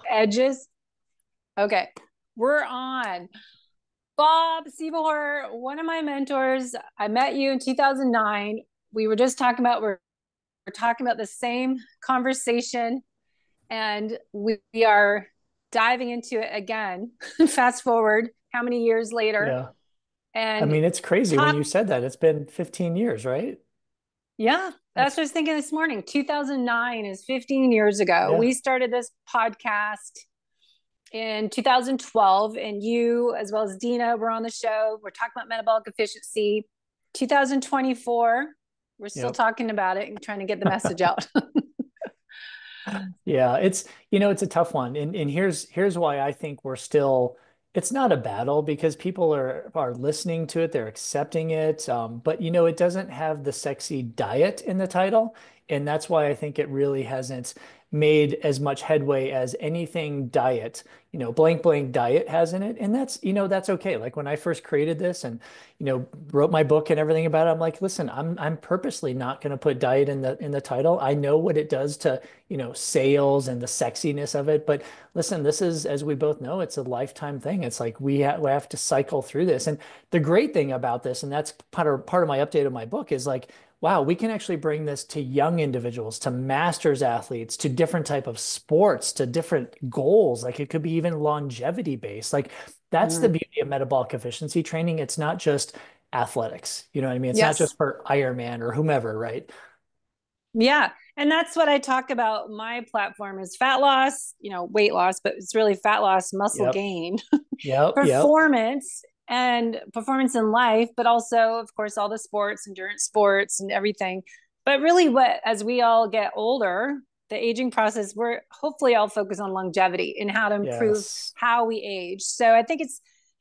Edges. Okay, we're on. Bob Seebohar, one of my mentors. I met you in 2009. We were just talking about we're talking about the same conversation, and we are diving into it again. Fast forward, how many years later? Yeah. I And mean, it's crazy when talk. you said that. It's been 15 years, right? Yeah, that's That's, what I was thinking this morning. 2009 is 15 years ago. yeah. We started this podcast in 2012, and you, as well as Dina, were on the show. We're talking about metabolic efficiency. 2024, we're still Yep. talking about it and trying to get the message out. Yeah, it's a tough one. And here's why I think we're still it's not a battle because people are listening to it, they're accepting it. But it doesn't have the sexy diet in the title. And that's why I think it really hasn't made as much headway as anything diet, blank blank diet has in it. And that's okay. Like when I first created this and wrote my book and everything about it, I'm like, listen, I'm purposely not going to put diet in the title. I know what it does to sales and the sexiness of it. But listen, this is, as we both know, it's a lifetime thing. It's like we have to cycle through this. And the great thing about this, and that's part of my update of my book, is like, wow, we can actually bring this to young individuals, to masters athletes, to different type of sports, to different goals. Like it could be even longevity based. Like that's the Mm. beauty of metabolic efficiency training. It's not just athletics. You know what I mean? It's not Yes. just for Ironman or whomever, right? Yeah. And that's what I talk about. My platform is fat loss, weight loss, but it's really fat loss, muscle Yep. gain, Yep. Yep. performance and performance in life, but also, of course, all the sports, endurance sports and everything. But really, as we all get older, the aging process, we're hopefully all focused on longevity and how to improve Yes. how we age. So I think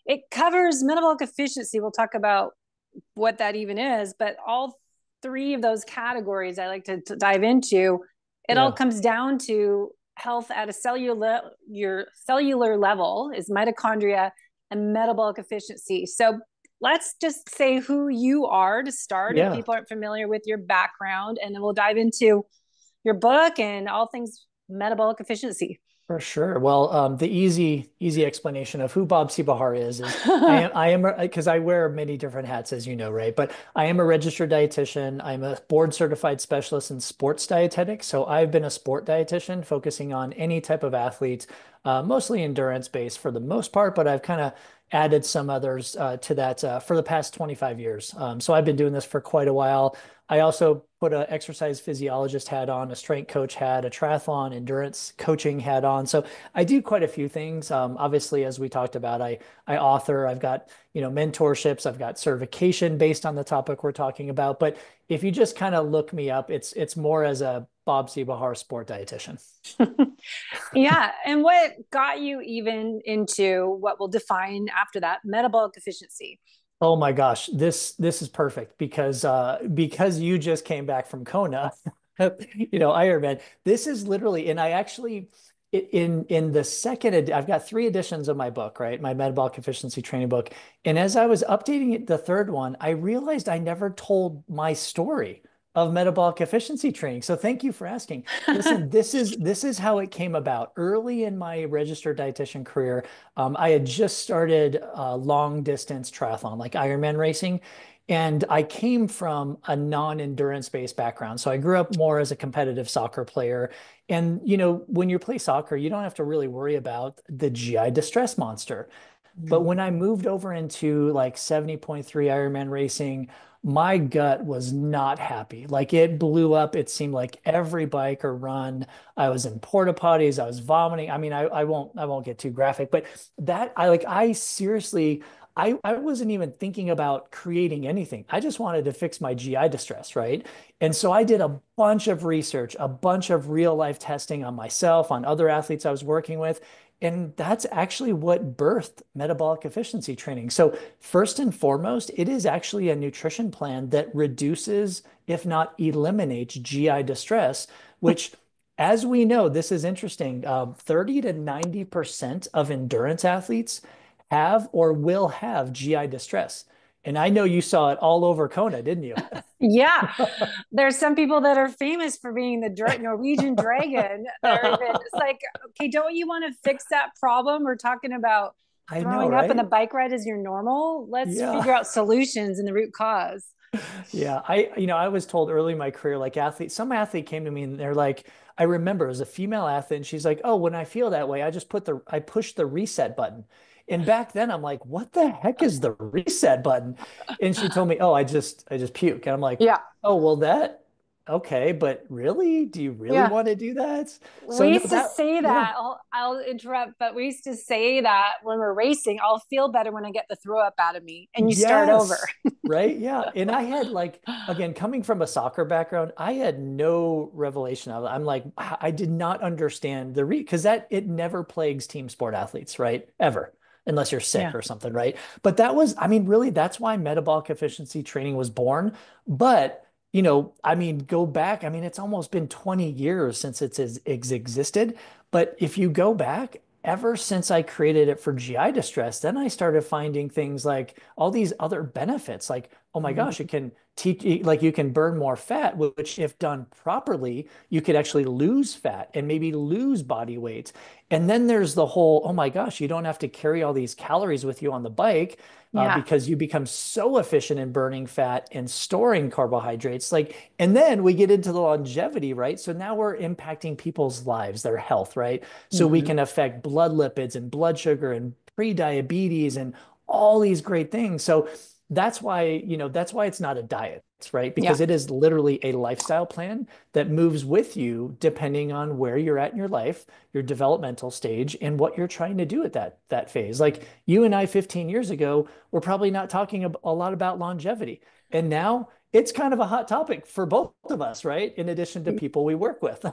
it covers metabolic efficiency. We'll talk about what that even is, but all three of those categories I like to dive into, it all Yeah. comes down to health at a cellular level is mitochondria and metabolic efficiency. So let's just say who you are to start if Yeah. people aren't familiar with your background, and then we'll dive into your book and all things metabolic efficiency. For sure. Well, the easy explanation of who Bob Seebohar is I am because I wear many different hats, as you know, right? But I am a registered dietitian. I'm a board certified specialist in sports dietetics. So I've been a sport dietitian, focusing on any type of athlete, mostly endurance based for the most part. But I've kind of added some others to that for the past 25 years. So I've been doing this for quite a while. I also put an exercise physiologist hat on, a strength coach hat, a triathlon endurance coaching hat on. So I do quite a few things. Obviously, as we talked about, I author. I've got mentorships. I've got certification based on the topic we're talking about. But if you just kind of look me up, it's more as a Bob Seebohar sport dietitian. Yeah. And what got you even into what we'll define after that metabolic efficiency? Oh my gosh, this is perfect because you just came back from Kona, Ironman. This is literally, and I actually in the I've got three editions of my book, right? My metabolic efficiency training book. And as I was updating the third one, I realized I never told my story of metabolic efficiency training. So thank you for asking. Listen, this is how it came about. Early in my registered dietitian career, I had just started long distance triathlon, like Ironman racing. And I came from a non-endurance based background. So I grew up more as a competitive soccer player. And, when you play soccer, you don't have to really worry about the GI distress monster. But Mm. when I moved over into like 70.3 Ironman racing, my gut was not happy. Like it blew up. It seemed like every bike or run, I was in porta potties, I was vomiting. I mean, I won't get too graphic, but I seriously I wasn't even thinking about creating anything. I just wanted to fix my GI distress, right? And so I did a bunch of research, a bunch of real life testing on myself, on other athletes I was working with. And that's actually what birthed metabolic efficiency training. So, first and foremost, it is actually a nutrition plan that reduces, if not eliminates, GI distress, which, as we know, this is interesting. 30 to 90% of endurance athletes have or will have GI distress. And I know you saw it all over Kona, didn't you? Yeah, there's some people that are famous for being the Norwegian dragon. They're even, it's like, okay, don't you want to fix that problem? We're talking about I know, throwing up and the right? bike ride is your normal. Let's Yeah. figure out solutions and the root cause. Yeah, I was told early in my career, like some athlete came to me and they're like, I remember it was a female athlete, and she's like, oh, when I feel that way, I push the reset button. And back then I'm like, what the heck is the reset button? And she told me, oh, I just puke. And I'm like, Yeah. oh, well okay, but really? Do you really Yeah. want to do that? So We no, used to say yeah. that. I'll interrupt, but we used to say that when we're racing, I'll feel better when I get the throw up out of me and you start over. Yes. Right. Yeah. And I had like, again, coming from a soccer background, I had no revelation of it. I'm like, I did not understand because it never plagues team sport athletes, right? Ever, unless you're sick Yeah. or something, right? But I mean, really, that's why metabolic efficiency training was born. But, I mean, go back, I mean, it's almost been 20 years since it's existed. But if you go back, ever since I created it for GI distress, then I started finding things like all these other benefits, like, oh my gosh, it can teach, like you can burn more fat, which if done properly, you could actually lose fat and maybe lose body weight. And then there's the whole, oh my gosh, you don't have to carry all these calories with you on the bike Yeah. because you become so efficient in burning fat and storing carbohydrates. Like, and then we get into the longevity, right? So now we're impacting people's lives, their health, right? So we Mm-hmm. can affect blood lipids and blood sugar and pre-diabetes and all these great things. So that's why it's not a diet, right? Yeah. Because it is literally a lifestyle plan that moves with you depending on where you're at in your life, your developmental stage, and what you're trying to do at that phase. Like you and I 15 years ago, we're probably not talking a lot about longevity. And now it's kind of a hot topic for both of us, right? In addition to people we work with.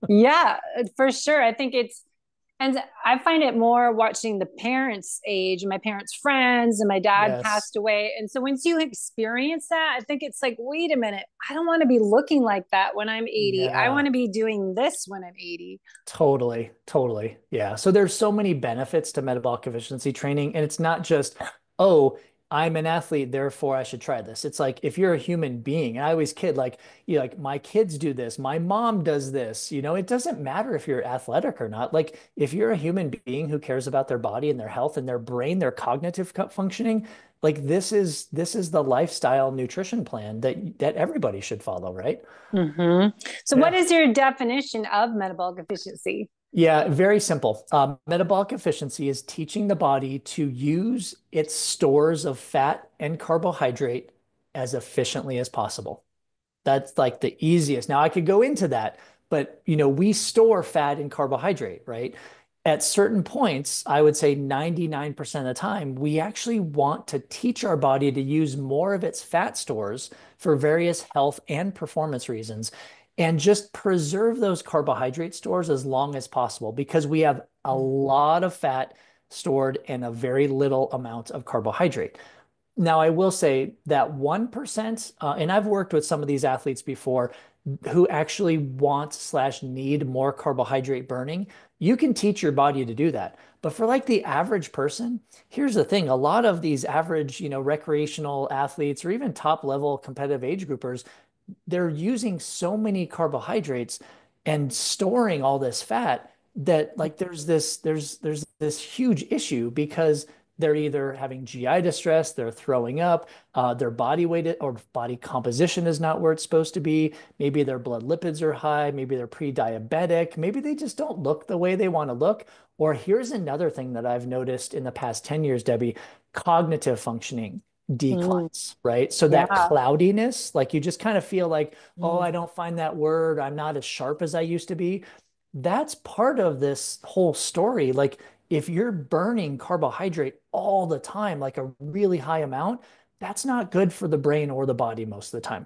Yeah, for sure. I think and I find it more watching the parents age, my parents' friends, and my dad Yes. passed away. And so once you experience that, I think it's like, wait a minute, I don't want to be looking like that when I'm 80. I want Yeah. to be doing this when I'm 80. Totally, totally. Yeah. So there's so many benefits to metabolic efficiency training. And it's not just, oh, I'm an athlete, therefore I should try this. It's like if you're a human being, and I always kid, like, like my kids do this, my mom does this, it doesn't matter if you're athletic or not. Like if you're a human being who cares about their body and their health and their brain, their cognitive functioning, like this is the lifestyle nutrition plan that everybody should follow, right? Mm-hmm. So, what Yeah. is your definition of metabolic efficiency? Yeah, very simple. Metabolic efficiency is teaching the body to use its stores of fat and carbohydrate as efficiently as possible. That's like the easiest. Now I could go into that, but we store fat and carbohydrate, right? At certain points, I would say 99% of the time, we actually want to teach our body to use more of its fat stores for various health and performance reasons and just preserve those carbohydrate stores as long as possible because we have a lot of fat stored and a very little amount of carbohydrate. Now, I will say that 1%, and I've worked with some of these athletes before who actually want slash need more carbohydrate burning. You can teach your body to do that. But for like the average person, here's the thing. A lot of these average, recreational athletes or even top level competitive age groupers, they're using so many carbohydrates and storing all this fat that like there's this huge issue because they're either having GI distress, they're throwing up, their body weight or body composition is not where it's supposed to be. Maybe their blood lipids are high, maybe they're pre-diabetic, maybe they just don't look the way they want to look. Or here's another thing that I've noticed in the past 10 years, Debbie, cognitive functioning Mm, declines, right? So that yeah. cloudiness, like you just kind of feel like, oh, Mm. I don't find that word. I'm not as sharp as I used to be. That's part of this whole story. Like if you're burning carbohydrate all the time, like a really high amount, that's not good for the brain or the body most of the time.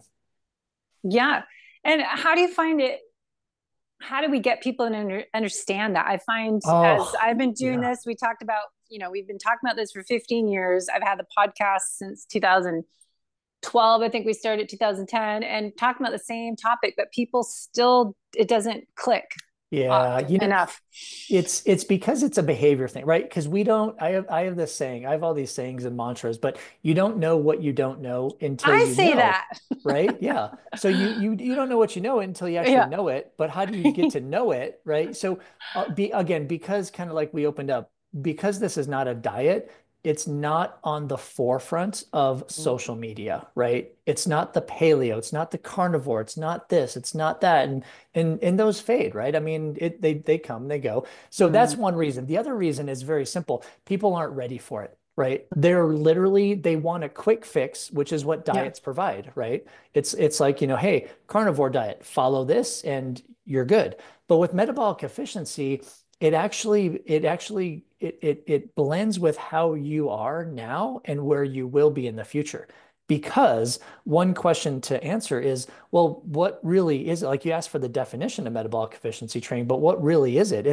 Yeah. And how do you find it? How do we get people to understand that? I find as Oh, I've been doing yeah. this, we talked about, we've been talking about this for 15 years. I've had the podcast since 2012. I think we started 2010 and talking about the same topic, but people still, it doesn't click. Yeah, enough. it's because it's a behavior thing, right? Because we don't, I have this saying, I have all these sayings and mantras, but you don't know what you don't know until I you say know, that. right? Yeah. So you don't know what you know until you actually Yeah. know it, but how do you get to know it, right? So because kind of like we opened up, because this is not a diet, it's not on the forefront of social media, right? It's not the paleo, it's not the carnivore, it's not this, it's not that. And those fade, right? I mean, they come, they go. So Mm-hmm. that's one reason. The other reason is very simple. People aren't ready for it, right? They're literally they want a quick fix, which is what Yeah. diets provide, right? It's like, hey, carnivore diet, follow this and you're good. But with metabolic efficiency, it blends with how you are now and where you will be in the future. Because one question to answer is, well, what really is it? Like you asked for the definition of metabolic efficiency training, but what really is it?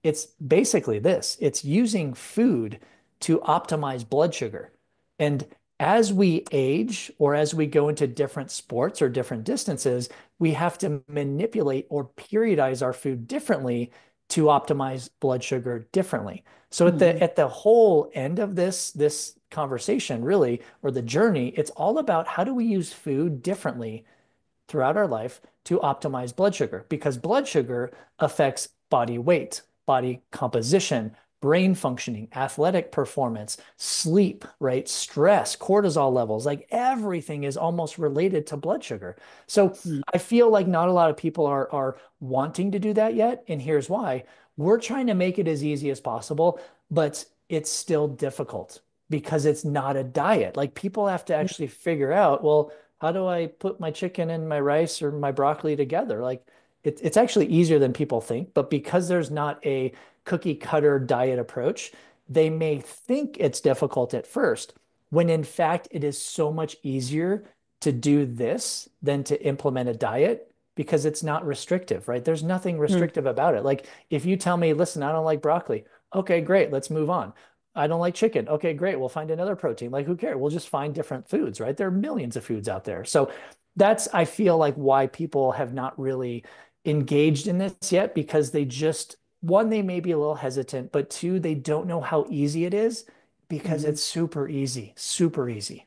It's basically this. It's using food to optimize blood sugar. And as we age or as we go into different sports or different distances, we have to manipulate or periodize our food differently to optimize blood sugar differently. So at Mm-hmm. the whole end of this conversation, really, or the journey, it's all about how do we use food differently throughout our life to optimize blood sugar because blood sugar affects body weight, body composition, brain functioning, athletic performance, sleep, right? Stress, cortisol levels, like everything is almost related to blood sugar. So I feel like not a lot of people are wanting to do that yet. And here's why. We're trying to make it as easy as possible, but it's still difficult because it's not a diet. Like people have to actually figure out, well, how do I put my chicken and my rice or my broccoli together? Like it's actually easier than people think, but because there's not a cookie cutter diet approach, they may think it's difficult at first, when in fact it is so much easier to do this than to implement a diet because it's not restrictive, right? There's nothing restrictive about it. Like if you tell me, listen, I don't like broccoli. Okay, great, let's move on. I don't like chicken. Okay, great. We'll find another protein. Like, who cares? We'll just find different foods, right? There are millions of foods out there. So that's, I feel like, why people have not really engaged in this yet because they just, one, they may be a little hesitant, but two, they don't know how easy it is because Mm-hmm. it's super easy, super easy.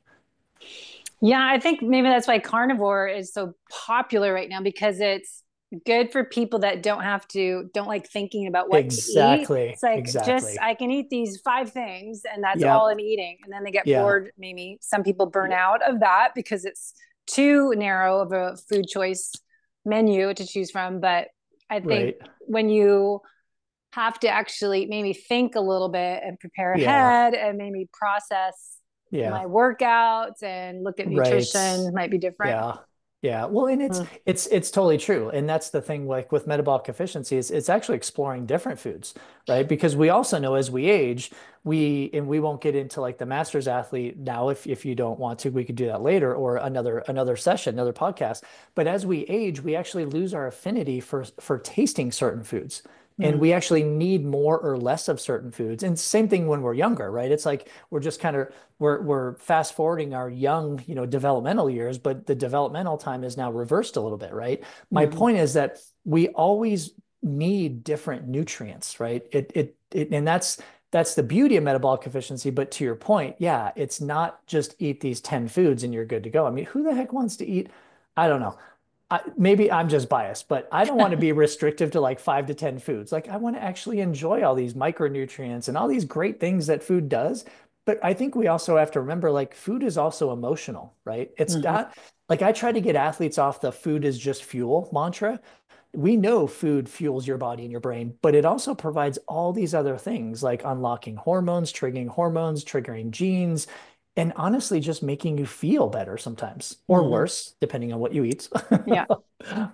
Yeah, I think maybe that's why carnivore is so popular right now because it's good for people that don't like thinking about what to eat. Exactly. It's like just Exactly. I can eat these five things and that's all Yep. I'm eating. And then they get Yeah. bored. Maybe some people burn Yeah. out of that because it's too narrow of a food choice menu to choose from. But I think Right. when you have to actually maybe think a little bit and prepare Yeah. ahead and maybe process Yeah. my workouts and look at Right. nutrition might be different. Yeah. Yeah. Well, and it's Mm. it's it's totally true. And that's the thing like with metabolic efficiency is it's actually exploring different foods, right? Because we also know as we age, we won't get into like the masters athlete now if you don't want to, we could do that later or another session, another podcast. But as we age, we actually lose our affinity for tasting certain foods. And Mm. we actually need more or less of certain foods. And same thing when we're younger, right? It's like we're just kind of we're fast forwarding our young, developmental years, but the developmental time is now reversed a little bit, right? My Mm-hmm. point is that we always need different nutrients, right? And that's the beauty of metabolic efficiency. But to your point, yeah, it's not just eat these 10 foods and you're good to go. I mean, who the heck wants to eat? I don't know. Maybe I'm just biased, but I don't want to be restrictive to like 5 to 10 foods. Like I want to actually enjoy all these micronutrients and all these great things that food does. But I think we also have to remember like food is also emotional, right? It's Mm-hmm. not like I try to get athletes off the food is just fuel mantra. We know food fuels your body and your brain, but it also provides all these other things like unlocking hormones, triggering genes, and honestly just making you feel better sometimes or Mm-hmm. worse, depending on what you eat. Yeah.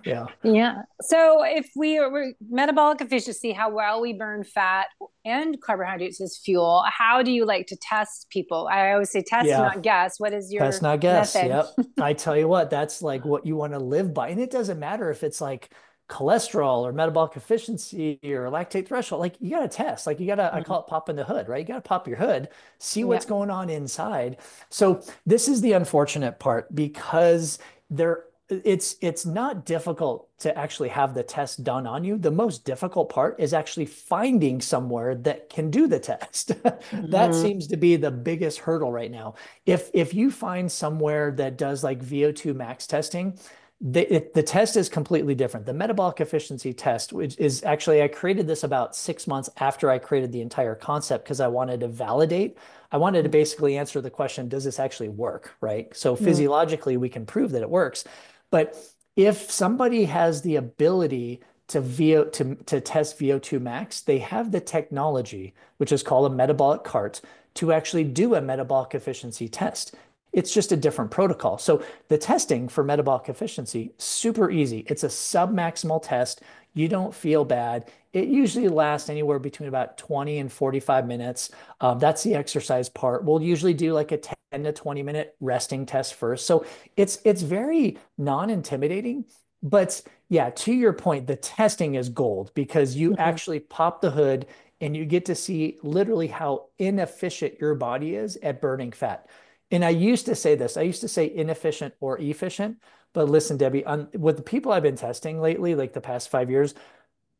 Yeah. Yeah. So if we're metabolic efficiency, how well we burn fat and carbohydrates as fuel, how do you like to test people? I always say test, Yeah. not guess. What is Test your not guess. method? Yep. I tell you what, that's like what you want to live by. And it doesn't matter if it's like cholesterol or metabolic efficiency or lactate threshold. Like you got to test. Like you got to, I Mm. call it popping the hood, right? You got to pop your hood, see Yeah. what's going on inside. So this is the unfortunate part because there it's not difficult to actually have the test done on you. The most difficult part is actually finding somewhere that can do the test. That Mm-hmm. seems to be the biggest hurdle right now. If you find somewhere that does like VO2 max testing, the test is completely different. The metabolic efficiency test, which is actually, I created this about 6 months after I created the entire concept because I wanted to validate. I wanted to basically answer the question, does this actually work, right? So physiologically, we can prove that it works. But if somebody has the ability to test VO2 max, they have the technology, which is called a metabolic cart, to actually do a metabolic efficiency test. It's just a different protocol. So the testing for metabolic efficiency, super easy. It's a sub-maximal test. You don't feel bad. It usually lasts anywhere between about 20 and 45 minutes. That's the exercise part. We'll usually do like a 10 to 20-minute resting test first. So it's very non-intimidating. But yeah, to your point, the testing is gold because you Mm-hmm. actually pop the hood and you get to see literally how inefficient your body is at burning fat. And I used to say this, I used to say inefficient or efficient. But listen, Debbie, with the people I've been testing lately, like the past 5 years,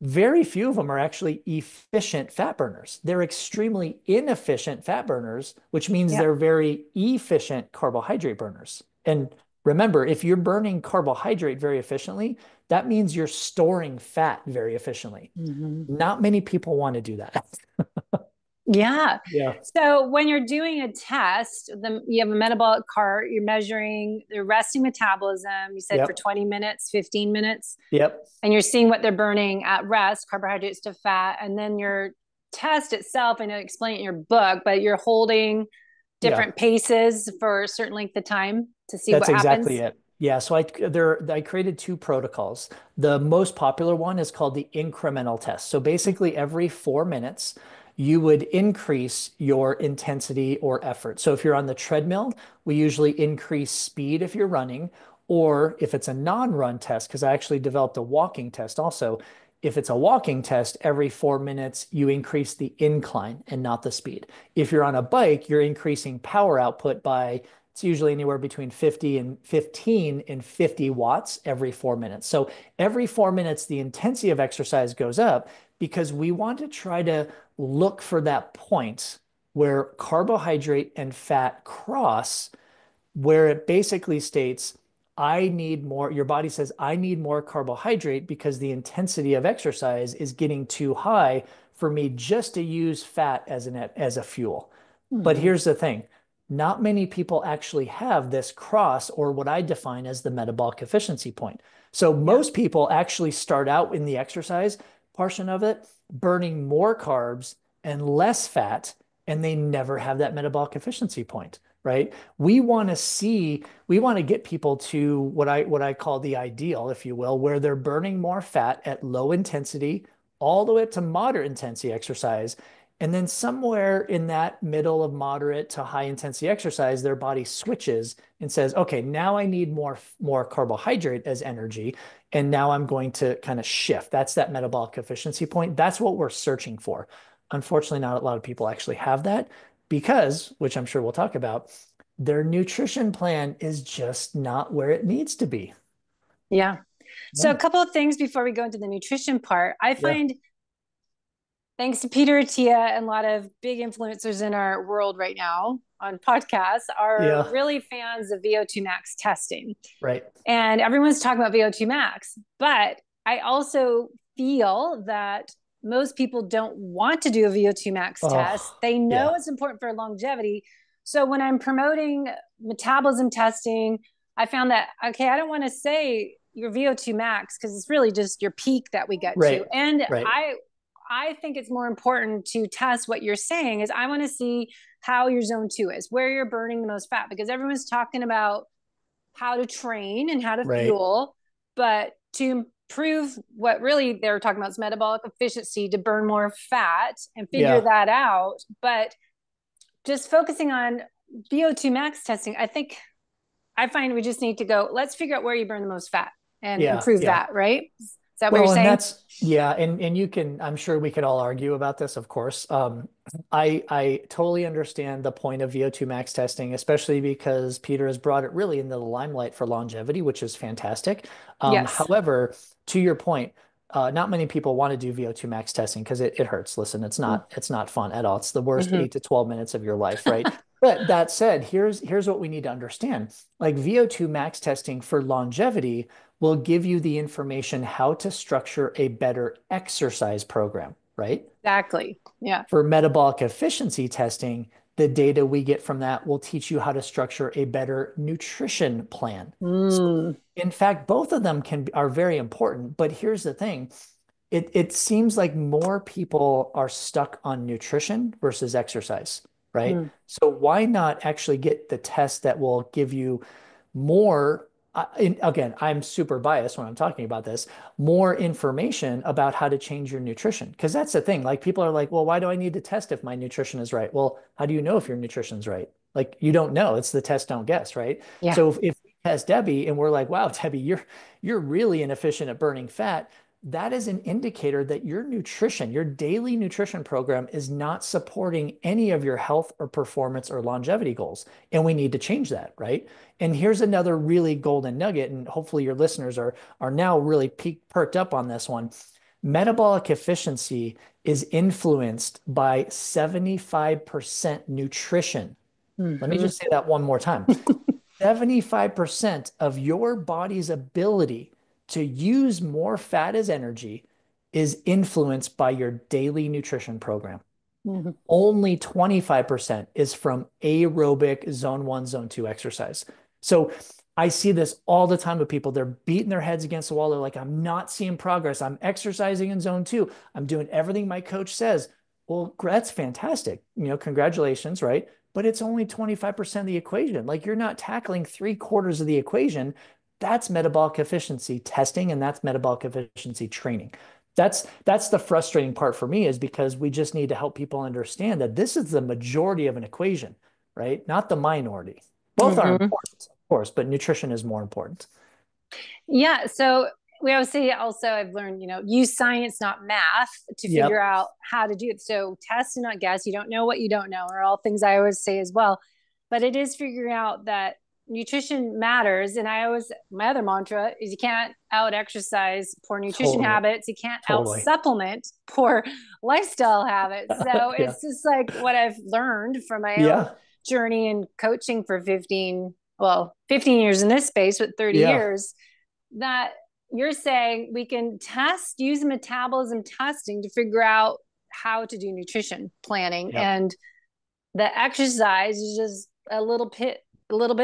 very few of them are actually efficient fat burners. They're extremely inefficient fat burners, which means Yeah. they're very efficient carbohydrate burners. And remember, if you're burning carbohydrate very efficiently, that means you're storing fat very efficiently. Mm-hmm. Not many people want to do that. Yeah. Yeah. So when you're doing a test, you have a metabolic cart, you're measuring the resting metabolism, you said for Yep. 20 minutes, 15 minutes, Yep. and you're seeing what they're burning at rest, carbohydrates to fat, and then your test itself, I know you explain it in your book, but you're holding Yeah. different paces for a certain length of time to see That's what exactly happens. it. Yeah, so I created two protocols. The most popular one is called the incremental test. So basically every 4 minutes, you would increase your intensity or effort. So if you're on the treadmill, we usually increase speed if you're running, or if it's a non-run test, because I actually developed a walking test also. If it's a walking test, every 4 minutes, you increase the incline and not the speed. If you're on a bike, you're increasing power output by it's usually anywhere between 15 and 50 watts every 4 minutes. So every 4 minutes, the intensity of exercise goes up because we want to try to look for that point where carbohydrate and fat cross, where it basically states, I need more. Your body says, I need more carbohydrate because the intensity of exercise is getting too high for me just to use fat as a fuel. But Mm-hmm. here's the thing, not many people actually have this cross or what I define as the metabolic efficiency point. So Yeah. most people actually start out in the exercise portion of it, burning more carbs and less fat, and they never have that metabolic efficiency point, right? We want to get people to what I call the ideal, if you will, where they're burning more fat at low intensity, all the way up to moderate intensity exercise. And then somewhere in that middle of moderate to high intensity exercise, their body switches and says, okay, now I need more carbohydrate as energy. And now I'm going to kind of shift. That's that metabolic efficiency point. That's what we're searching for. Unfortunately, not a lot of people actually have that because, which I'm sure we'll talk about, their nutrition plan is just not where it needs to be. Yeah. So Yeah. a couple of things before we go into the nutrition part. I Yeah. find thanks to Peter Attia and a lot of big influencers in our world right now on podcasts are Yeah. really fans of VO2 max testing. Right. And everyone's talking about VO2 max. But I also feel that most people don't want to do a VO2 max test. Oh, They know yeah. it's important for longevity. So when I'm promoting metabolism testing, I found that, okay, I don't want to say your VO2 max because it's really just your peak that we get to. Right. And Right. I think it's more important to test what you're saying is I want to see how your zone two is, where you're burning the most fat, because everyone's talking about how to train and how to Right. fuel, but to improve what really they're talking about is metabolic efficiency to burn more fat and figure Yeah. that out. But just focusing on VO2 max testing, I find we just need to go, let's figure out where you burn the most fat and Yeah. improve Yeah. that, right? Is that what you're Well, and saying? that's yeah, and you can, I'm sure we could all argue about this, of course. I totally understand the point of VO2 max testing, especially because Peter has brought it really into the limelight for longevity, which is fantastic. Yes. However, to your point, not many people want to do VO2 max testing because it hurts. Listen, it's not fun at all. It's the worst Mm-hmm. 8 to 12 minutes of your life, right? But that said, here's what we need to understand. Like VO2 max testing for longevity will give you the information how to structure a better exercise program, right? Exactly. Yeah. For metabolic efficiency testing, the data we get from that will teach you how to structure a better nutrition plan. So, Mm, in fact, both of them are very important. But here's the thing. It seems like more people are stuck on nutrition versus exercise, right? mm, So why not actually get the test that will give you more, again, I'm super biased when I'm talking about this, more information about how to change your nutrition. Because that's the thing. Like people are like, well, why do I need to test if my nutrition is right? Well, how do you know if your nutrition's right? Like you don't know. It's the test, don't guess, right? yeah. So if we test Debbie and we're like, wow, Debbie, you're really inefficient at burning fat, that is an indicator that your nutrition, your daily nutrition program is not supporting any of your health or performance or longevity goals. And we need to change that, right? And here's another really golden nugget, and hopefully your listeners are now really perked up on this one. Metabolic efficiency is influenced by 75% nutrition. Let me Hmm. just say that one more time. 75% of your body's ability to use more fat as energy is influenced by your daily nutrition program. Hmm. Only 25% is from aerobic zone one, zone two exercise. So I see this all the time with people. They're beating their heads against the wall. They're like, I'm not seeing progress. I'm exercising in zone two. I'm doing everything my coach says. Well, that's fantastic. Congratulations, right? But it's only 25% of the equation. Like you're not tackling 3/4 of the equation. That's metabolic efficiency testing and that's metabolic efficiency training. That's the frustrating part for me is because we just need to help people understand that this is the majority of an equation, right? Not the minority. Both are Hmm. important, of course, but nutrition is more important. Yeah. So we always say also, I've learned, use science, not math, to figure Yep, out how to do it. So test and not guess. You don't know what you don't know, are all things I always say as well. But it is figuring out that nutrition matters. And my other mantra is you can't out exercise poor nutrition totally, habits. You can't out totally. supplement poor lifestyle habits. So Yeah, it's just like what I've learned from my own yeah, journey in coaching for 15 years in this space with 30 yeah, years, that you're saying we can use metabolism testing to figure out how to do nutrition planning, yep. and the exercise is just a little bit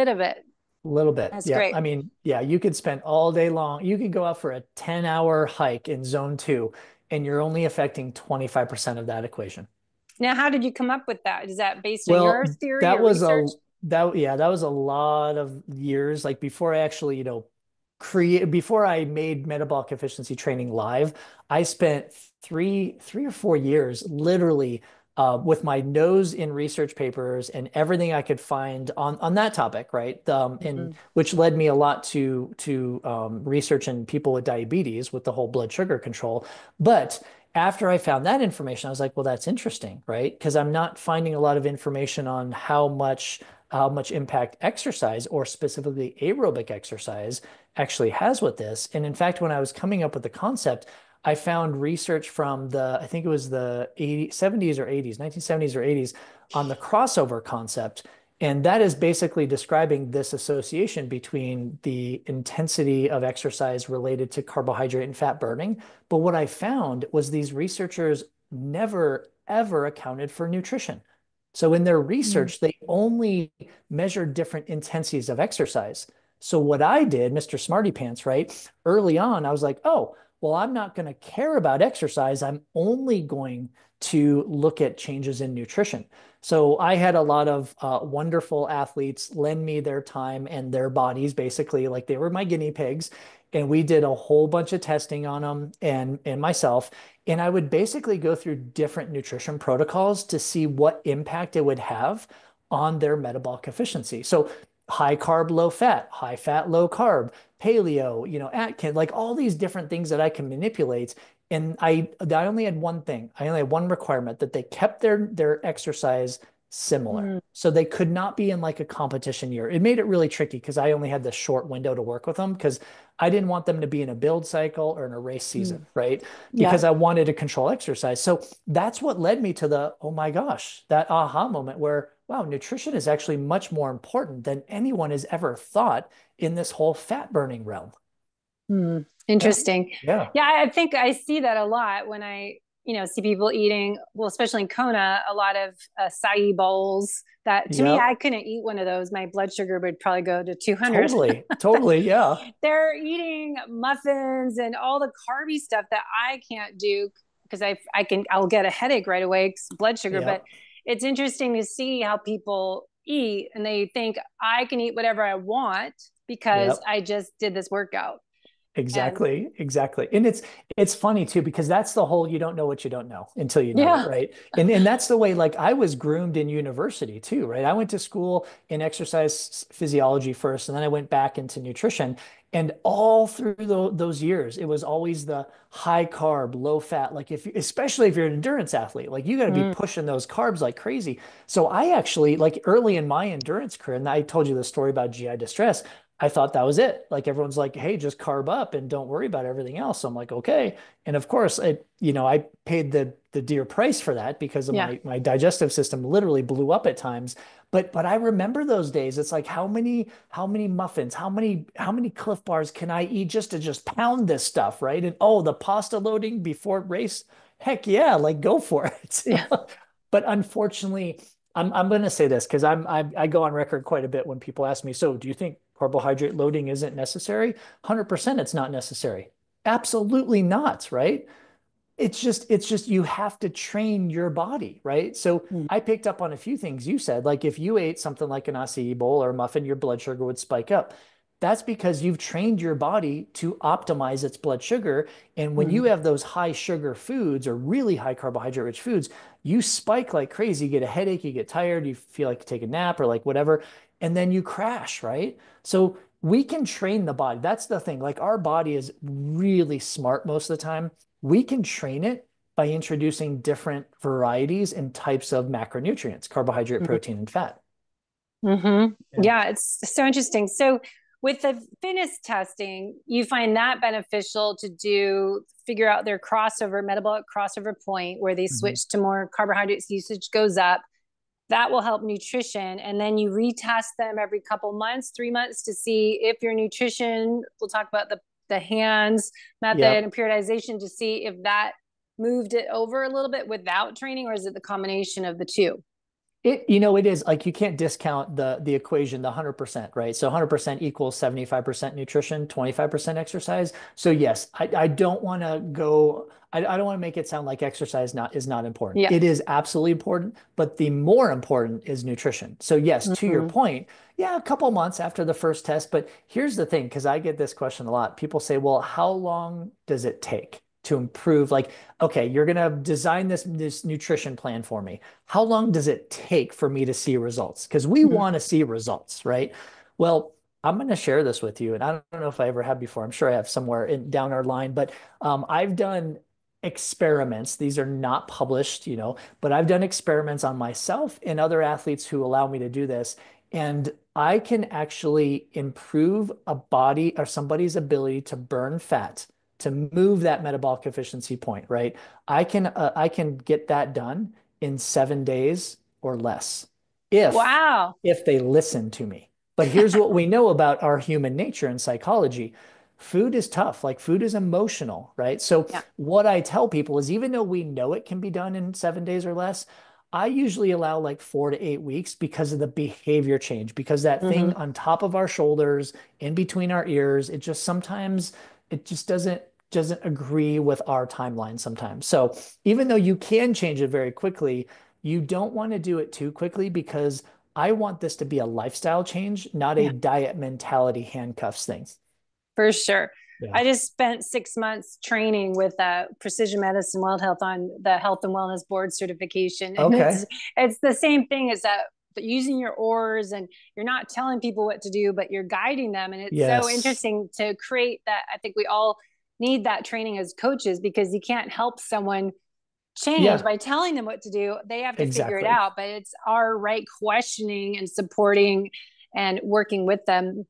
of it. A little bit. That's Yep. great. I mean, yeah, you could spend all day long. You could go out for a 10-hour hike in zone two, and you're only affecting 25% of that equation. Now, how did you come up with that? Is that based on your Well, theory that or was research? a that was a lot of years. Like before I actually, create before I made metabolic efficiency training live, I spent three or 4 years literally with my nose in research papers and everything I could find on that topic, right? And Mm-hmm. which led me a lot to research in people with diabetes with the whole blood sugar control. But after I found that information, I was like, well, that's interesting, right? Because I'm not finding a lot of information on how much impact exercise or specifically aerobic exercise actually has with this. And in fact, when I was coming up with the concept, I found research from I think it was the 80s, 70s or 80s, 1970s or 80s on the crossover concept. And that is basically describing this association between the intensity of exercise related to carbohydrate and fat burning. But what I found was these researchers never, ever accounted for nutrition. So in their research, they only measured different intensities of exercise. So what I did, Mr. Smarty Pants, right? Early on, I was like, oh, well, I'm not going to care about exercise. I'm only going to look at changes in nutrition. So I had a lot of wonderful athletes lend me their time and their bodies, basically, like they were my guinea pigs. And we did a whole bunch of testing on them and myself. And I would basically go through different nutrition protocols to see what impact it would have on their metabolic efficiency. So high carb, low fat, high fat, low carb, paleo, Atkins, like all these different things that I can manipulate. And I only had one thing. I only had one requirement that they kept their exercise similar. Mm, So they could not be in like a competition year. It made it really tricky because I only had this short window to work with them because I didn't want them to be in a build cycle or in a race mm, season, right? yeah. Because I wanted to control exercise. So that's what led me to the, oh my gosh, that aha moment where, wow, nutrition is actually much more important than anyone has ever thought in this whole fat burning realm. Yeah. Interesting. Yeah. Yeah, I think I see that a lot when see people eating, well, especially in Kona, a lot of acai bowls that to me, I Yep. couldn't eat one of those. My blood sugar would probably go to 200. Totally. Totally. Yeah. They're eating muffins and all the carby stuff that I can't do because I'll get a headache right away, blood sugar. But Yep. it's interesting to see how people eat and they think I can eat whatever I want because Yep. I just did this workout. And Exactly, exactly. And it's funny too because that's the whole you don't know what you don't know until you know it, yeah. right? And that's the way like I was groomed in university too, right? I went to school in exercise physiology first and then I went back into nutrition. And all through those years, it was always the high carb, low fat. Like especially if you're an endurance athlete, like you got to be Mm, pushing those carbs like crazy. So I actually like early in my endurance career, and I told you the story about GI distress. I thought that was it. Like everyone's like, hey, just carb up and don't worry about everything else. So I'm like, okay. And of course, I paid the dear price for that because of yeah. my digestive system literally blew up at times. But I remember those days. It's like how many muffins, how many Cliff Bars can I eat just to just pound this stuff, right? And oh, the pasta loading before race, heck yeah, like go for it. Yeah. But unfortunately, I'm going to say this because I go on record quite a bit when people ask me, so do you think carbohydrate loading isn't necessary? 100% it's not necessary. Absolutely not, right? It's just you have to train your body, right? So Mm, I picked up on a few things you said. Like if you ate something like an acai bowl or a muffin, your blood sugar would spike up. That's because you've trained your body to optimize its blood sugar. And when you mm, have those high sugar foods or really high carbohydrate rich foods, you spike like crazy. You get a headache, you get tired, you feel like you take a nap or like whatever, and then you crash, right? So we can train the body. That's the thing. Like our body is really smart most of the time. We can train it by introducing different varieties and types of macronutrients, carbohydrate, mm. protein, and fat. Yeah. Yeah, it's so interesting. So with the fitness testing, you find that beneficial to figure out their crossover, metabolic crossover point where they Mhm. switch to more carbohydrates usage goes up. That will help nutrition. And then you retest them every couple months, 3 months to see if your nutrition, we'll talk about the hands method Yep. and periodization to see if that moved it over a little bit without training, or is it the combination of the two? It is like you can't discount the equation, the 100%, right? So 100% equals 75% nutrition, 25% exercise. So yes, I don't want to go, I don't want to make it sound like exercise not is not important. Yeah. It is absolutely important, but the more important is nutrition. So yes, to your Mm-hmm. point, yeah, a couple months after the first test, but here's the thing, because I get this question a lot. People say, well, how long does it take to improve? Like, okay, you're gonna design this nutrition plan for me. How long does it take for me to see results? Because we Mm-hmm. want to see results, right? Well, I'm going to share this with you, and I don't know if I ever have before. I'm sure I have somewhere down our line, but I've done experiments. These are not published, but I've done experiments on myself and other athletes who allow me to do this. And I can actually improve a body or somebody's ability to burn fat, to move that metabolic efficiency point, right? I can get that done in 7 days or less if Wow. if they listen to me. But here's what we know about our human nature and psychology. Food is tough. Like food is emotional, right? So Yeah. what I tell people is even though we know it can be done in 7 days or less, I usually allow like 4 to 8 weeks because of the behavior change, because that thing Mm-hmm. on top of our shoulders, in between our ears, it just sometimes it just doesn't agree with our timeline sometimes. So even though you can change it very quickly, you don't want to do it too quickly because I want this to be a lifestyle change, not a Yeah. diet mentality handcuffs thing. For sure. Yeah. I just spent 6 months training with Precision Medicine World Health on the Health and Wellness Board certification, and it's Okay. it's the same thing as that using your oars, and you're not telling people what to do, but you're guiding them. And it's so Yes. interesting to create that. I think we all need that training as coaches, because you can't help someone change Yeah, by telling them what to do. They have to figure it exactly. out, but it's our right questioning and supporting and working with them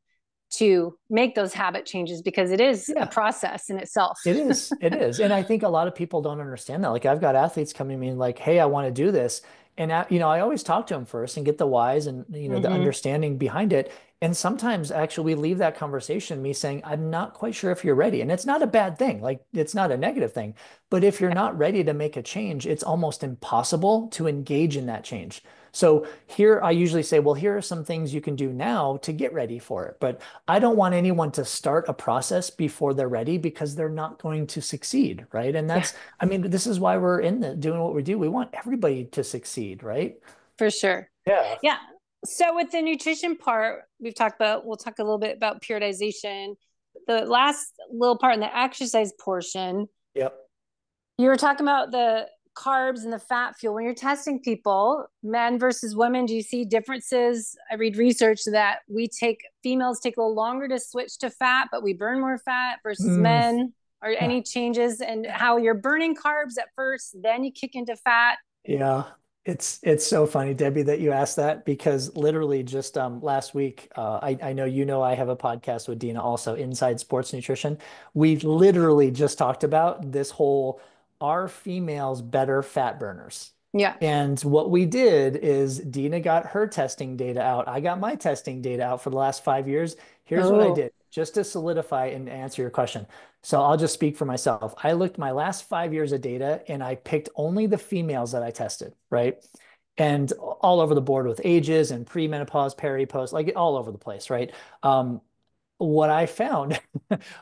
to make those habit changes, because it is a Yeah. process in itself. It is. It is. And I think a lot of people don't understand that. Like I've got athletes coming to me and like, hey, I want to do this. And I always talk to them first and get the whys and the Mm-hmm. understanding behind it. And sometimes actually we leave that conversation me saying, I'm not quite sure if you're ready. And it's not a bad thing. Like it's not a negative thing. But if you're Yeah, not ready to make a change, it's almost impossible to engage in that change. So here I usually say, well, here are some things you can do now to get ready for it. But I don't want anyone to start a process before they're ready because they're not going to succeed, right? And yeah, that's, I mean, this is why we're in the doing what we do. We want everybody to succeed, right? for sure. Yeah. Yeah. So with the nutrition part, we'll talk a little bit about periodization. The last little part in the exercise portion, Yep. you were talking about the carbs and the fat fuel. When you're testing people, men versus women, do you see differences? I read research that females take a little longer to switch to fat, but we burn more fat versus Mm. men. Are any changes in how you're burning carbs at first, then you kick into fat? Yeah, it's so funny, Debbie, that you asked that because literally just last week, I know I have a podcast with Dina also, Inside Sports Nutrition. We literally just talked about this whole are females better fat burners? Yeah. And what we did is Dina got her testing data out. I got my testing data out for the last 5 years. Here's what I Oh. did just to solidify and answer your question. So I'll just speak for myself. I looked my last 5 years of data and I picked only the females that I tested, right? And all over the board with ages and pre-menopause, peri-post, like all over the place, right? What I found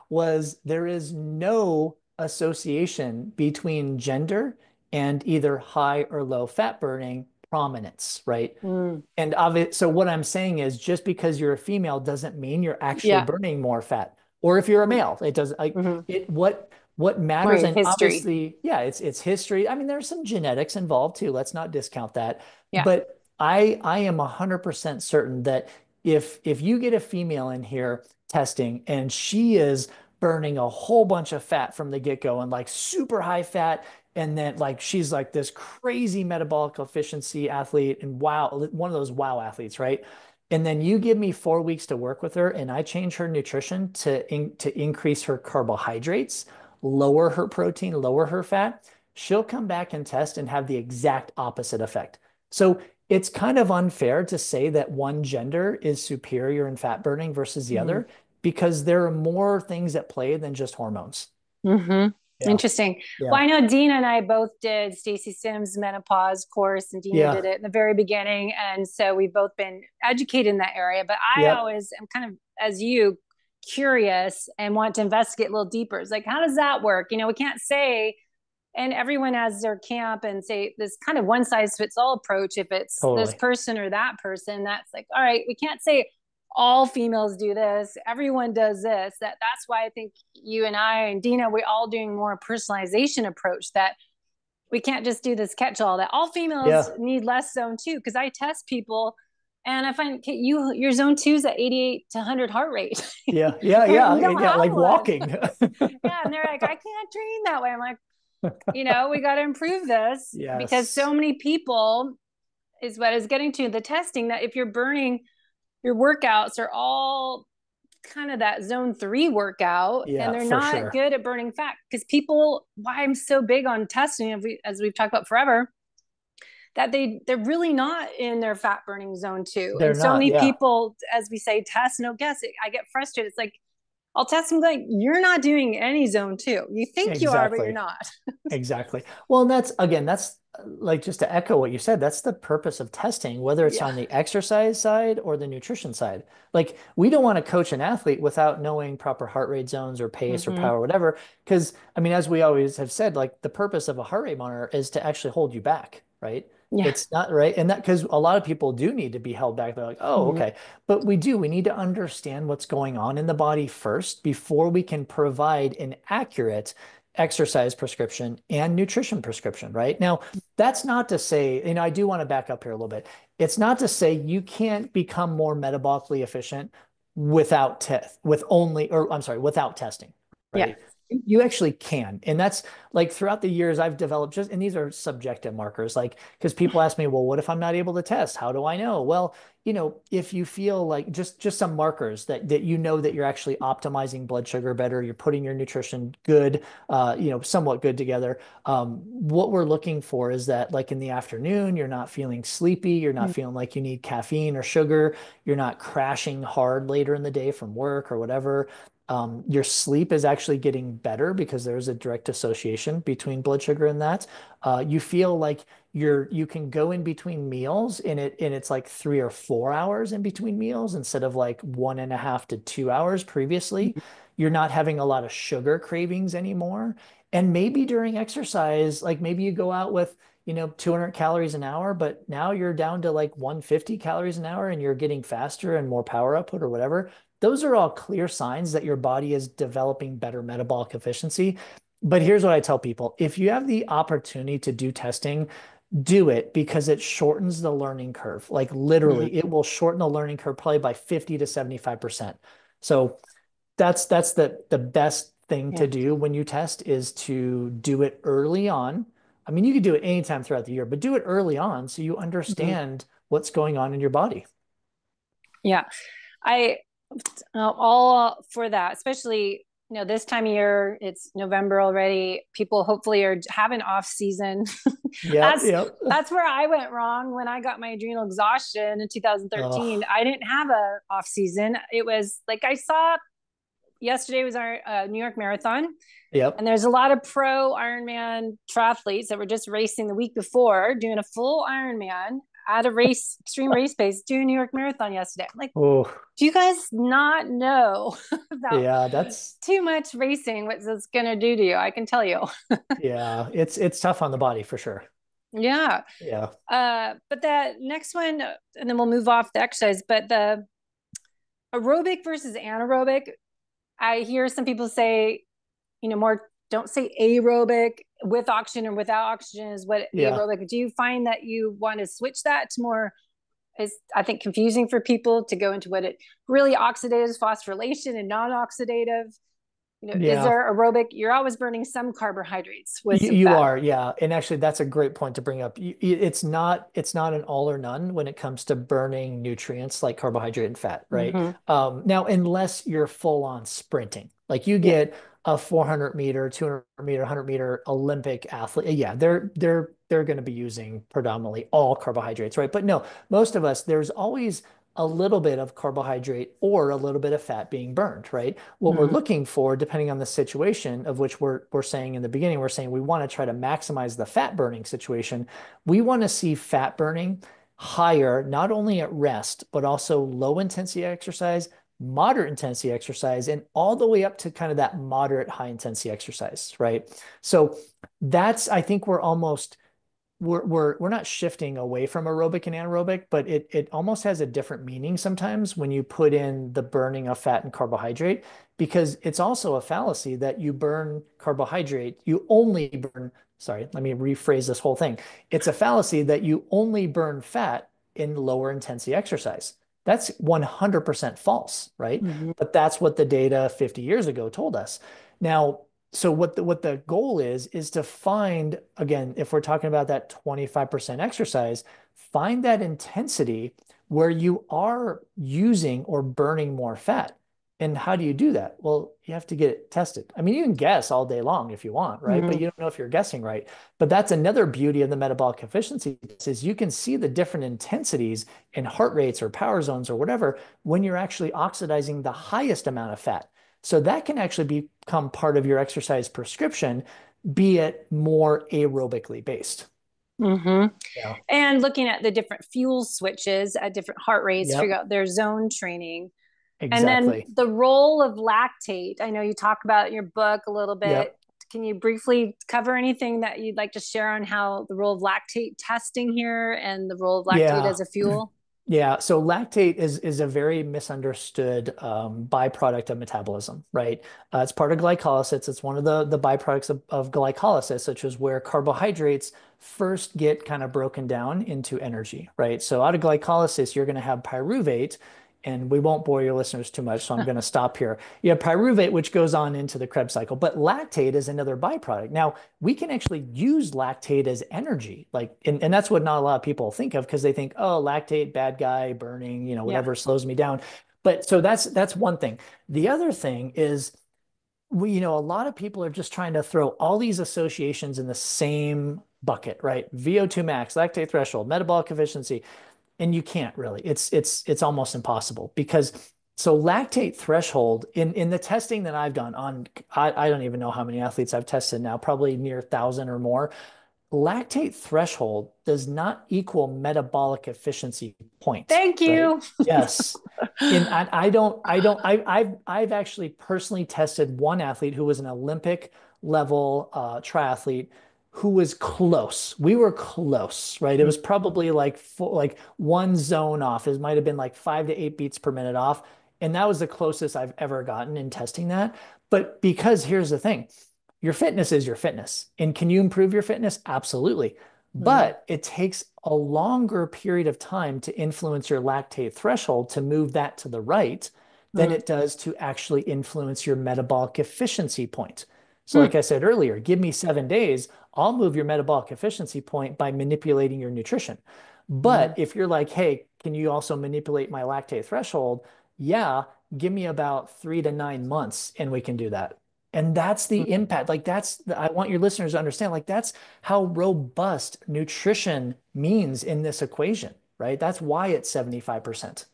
was there is no association between gender and either high or low fat burning prominence, right? Mm. And so what I'm saying is just because you're a female doesn't mean you're actually Yeah. burning more fat. Or if you're a male, it doesn't like Mm-hmm. it what matters. Right. And History. obviously, yeah, it's history. I mean, there's some genetics involved too. Let's not discount that. Yeah. But I am 100% certain that if you get a female in here testing and she is burning a whole bunch of fat from the get-go and like super high fat and then like she's like this crazy metabolic efficiency athlete and wow, one of those wow athletes, right? And then you give me 4 weeks to work with her and I change her nutrition to increase her carbohydrates, lower her protein, lower her fat, she'll come back and test and have the exact opposite effect. So it's kind of unfair to say that one gender is superior in fat burning versus the Mm-hmm. other because there are more things at play than just hormones. Mm-hmm. Yeah. Interesting. Well, Yeah. I know Dina and I both did Stacy Sims' menopause course, and Dina Yeah. did it in the very beginning. And so we've both been educated in that area. But I Yep. always am kind of, as you, curious and want to investigate a little deeper. It's like, how does that work? We can't say, and everyone has their camp and say this kind of one size fits all approach. If it's this Totally. person or that person, that's like, all right, we can't say all females do this, everyone does this. That's why I think you and I and Dina, we're all doing more personalization approach, that we can't just do this catch all, that all females Yeah. need less zone two. Because I test people and I find your zone two is at 88 to 100 heart rate. Yeah. Yeah. You Yeah. don't Yeah. have Like one. walking. Yeah. And they're like, I can't train that way. I'm like, we got to improve this, because Yes. so many people, is what is getting to the testing, that if you're burning, your workouts are all kind of that zone three workout, and Yeah, they're for not sure. good at burning fat. Because people, why I'm so big on testing, as we've talked about forever, that they're really not in their fat burning zone two. They're And so not. many Yeah. people, as we say, test no guess, I get frustrated. It's like, I'll test them like, you're not doing any zone two. You think you are, but you're Exactly. not. Exactly. Well, and that's like just to echo what you said, that's the purpose of testing, whether it's Yeah. on the exercise side or the nutrition side. Like we don't want to coach an athlete without knowing proper heart rate zones or pace or Mm-hmm. power, or whatever. Because I mean, as we always have said, like the purpose of a heart rate monitor is to actually hold you back, right? Yeah. It's not right. And that because a lot of people do need to be held back. They're like, oh, Mm-hmm. okay. But we need to understand what's going on in the body first before we can provide an accurate exercise prescription and nutrition prescription, right? Now, that's not to say, I do want to back up here a little bit. It's not to say you can't become more metabolically efficient without with only, or I'm sorry, without testing, Yeah. right? You actually can. And that's like throughout the years I've developed just, and these are subjective markers, like, because people ask me, well, what if I'm not able to test? How do I know? Well, if you feel like just some markers that that you're actually optimizing blood sugar better, you're putting your nutrition good, somewhat good together. What we're looking for is that, like in the afternoon, you're not feeling sleepy, you're not feeling like you need caffeine or sugar, you're not crashing hard later in the day from work or whatever. Your sleep is actually getting better because there's a direct association between blood sugar and that. You feel like you can go in between meals and it's like 3 or 4 hours in between meals instead of like 1.5 to 2 hours previously. You're not having a lot of sugar cravings anymore. And maybe during exercise, like maybe you go out with 200 calories an hour, but now you're down to like 150 calories an hour and you're getting faster and more power output or whatever. Those are all clear signs that your body is developing better metabolic efficiency. But here's what I tell people. If you have the opportunity to do testing, do it because it shortens the learning curve. Like Mhm. literally, it will shorten the learning curve probably by 50 to 75%. So that's the best thing Yeah. to do when you test is to do it early on. I mean, you could do it anytime throughout the year, but do it early on so you Mhm. understand what's going on in your body. Yeah. I all for that, especially this time of year. It's November already. People hopefully are having off season. Yep, that's yep. that's where I went wrong when I got my adrenal exhaustion in 2013. Oh, I didn't have a off season. It was like I saw yesterday was our New York Marathon, yep. and there's a lot of pro Ironman triathletes that were just racing the week before, doing a full Ironman at a race, extreme race pace, doing New York Marathon yesterday. I'm like, Oh, do you guys not know about yeah, that's too much racing, what it's going to do to you? I can tell you. yeah, it's tough on the body for sure. Yeah. Yeah. But that next one, and then we'll move off the exercise, but the aerobic versus anaerobic, I hear some people say, more don't say aerobic with oxygen or without oxygen is what Yeah. aerobic. Do you find that you want to switch that to more is I think confusing for people to go into what it really oxidative phosphorylation and non-oxidative. Is Yeah. there aerobic? You're always burning some carbohydrates with some You fat. are, yeah. And actually that's a great point to bring up. It's not an all or none when it comes to burning nutrients like carbohydrate and fat, right? Mm-hmm. Now, unless you're full on sprinting, like you Yeah. get a 400 meter, 200 meter, 100 meter Olympic athlete, yeah, they're going to be using predominantly all carbohydrates, right? But no, most of us, there's always a little bit of carbohydrate or a little bit of fat being burned, right? What we're Mm-hmm. looking for, depending on the situation of which we're saying in the beginning, we're saying we want to try to maximize the fat burning situation. We want to see fat burning higher, not only at rest, but also low intensity exercise, moderate intensity exercise, and all the way up to kind of that moderate high intensity exercise, right? So I think we're not shifting away from aerobic and anaerobic, but it almost has a different meaning sometimes when you put in the burning of fat and carbohydrate, because it's also a fallacy that you burn carbohydrate, you only burn, sorry, let me rephrase this whole thing. It's a fallacy that you only burn fat in lower intensity exercise. That's 100% false, right? Mm-hmm. But that's what the data 50 years ago told us. Now, so what the goal is to find, again, if we're talking about that 25% exercise, find that intensity where you are using or burning more fat. And how do you do that? Well, you have to get it tested. I mean, you can guess all day long if you want, right? But Mm-hmm. you don't know if you're guessing right. But that's another beauty of the metabolic efficiency is you can see the different intensities in heart rates or power zones or whatever when you're actually oxidizing the highest amount of fat. So that can actually become part of your exercise prescription, be it more aerobically based. Mm-hmm. Yeah. And looking at the different fuel switches at different heart rates, figure Yep. out their zone training. And then Exactly. the role of lactate. I know you talk about in your book a little bit. Yep. Can you briefly cover anything that you'd like to share on how the role of lactate testing here and the role of lactate Yeah. as a fuel? Yeah, so lactate is a very misunderstood byproduct of metabolism, right? It's part of glycolysis. It's one of the byproducts of glycolysis, such as where carbohydrates first get kind of broken down into energy, right? So out of glycolysis, you're going to have pyruvate, and we won't bore your listeners too much, so I'm going to stop here. You have pyruvate, which goes on into the Krebs cycle, but lactate is another byproduct. Now, we can actually use lactate as energy, like, and that's what not a lot of people think of because they think, oh, lactate, bad guy, burning, Yeah. whatever slows me down. But so that's one thing. The other thing is a lot of people are just trying to throw all these associations in the same bucket, right? VO2 max, lactate threshold, metabolic efficiency, and you can't really. It's almost impossible because so lactate threshold in the testing that I've done on I don't even know how many athletes I've tested now, probably near 1,000 or more. Lactate threshold does not equal metabolic efficiency point, Thank right? you. Yes. And I've actually personally tested one athlete who was an Olympic level triathlete who was close. We were close, right? It was probably like one zone off. It might have been like 5 to 8 beats per minute off. And that was the closest I've ever gotten in testing that. But because here's the thing, your fitness is your fitness. And can you improve your fitness? Absolutely. Mhm. But it takes a longer period of time to influence your lactate threshold to move that to the right than Mhm. it does to actually influence your metabolic efficiency point. So, like Mhm. I said earlier, give me 7 days, I'll move your metabolic efficiency point by manipulating your nutrition. But Mhm. if you're like, hey, can you also manipulate my lactate threshold? Yeah, give me about 3 to 9 months and we can do that. And that's the impact. Like I want your listeners to understand, like that's how robust nutrition means in this equation, right? That's why it's 75%.